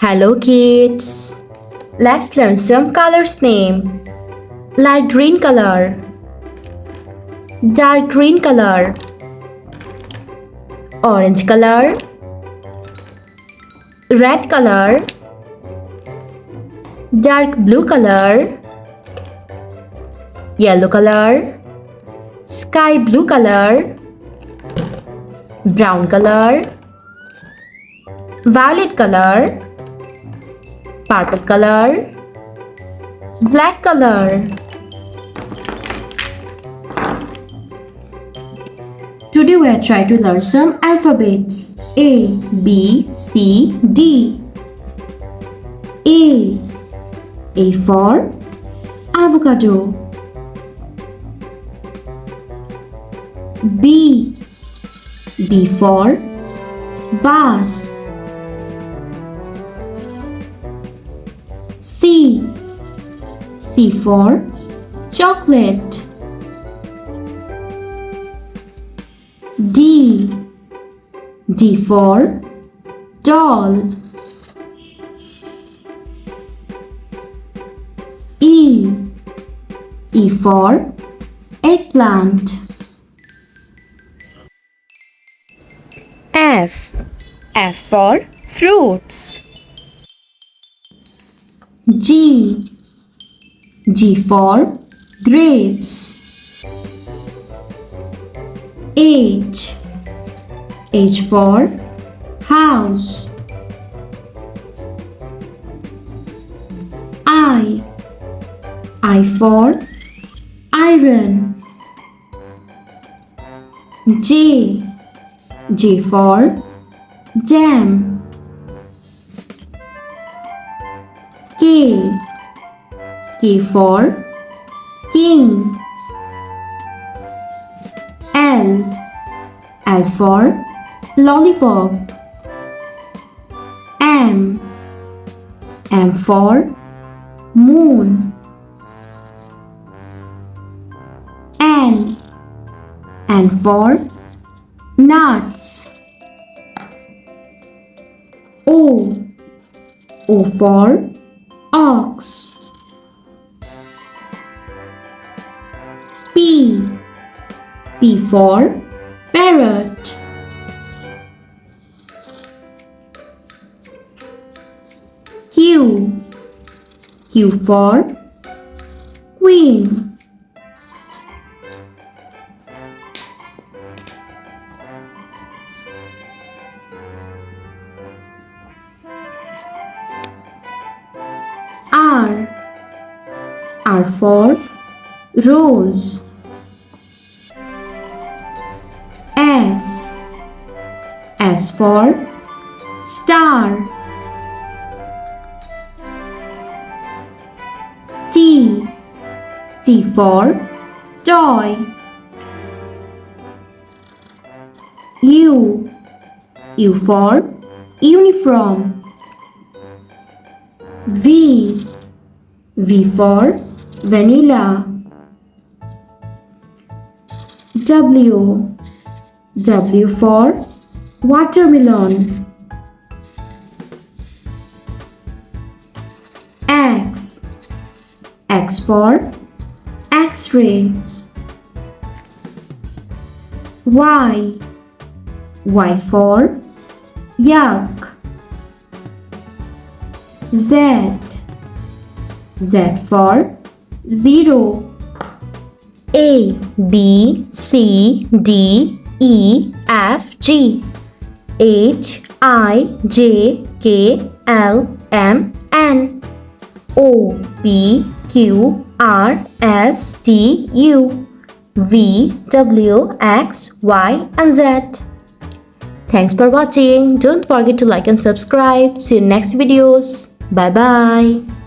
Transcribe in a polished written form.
Hello kids! Let's learn some colors name. Light green color, dark green color, orange color, red color, dark blue color, yellow color, sky blue color, brown color, violet color, purple color, black color. Today we are trying to learn some alphabets. A, B, C, D. A for avocado. B for bus. C for chocolate. D for doll. E for eggplant. F for fruits. G for grapes. H for house. I for iron. J for jam. K for king. L for lollipop. M for moon. N for nuts. O for ox. P for parrot. Q for queen. R for rose. S for star. T for toy. U for uniform. V for vanilla. W for watermelon. X for X-ray. Y for yak. Z for zero. A, B, C, D, E, F, G, H, I, J, K, L, M, N, O, P, Q, R, S, T, U, V, W, X, Y, and Z. Thanks for watching. Don't forget to like and subscribe. See you in next videos. Bye bye.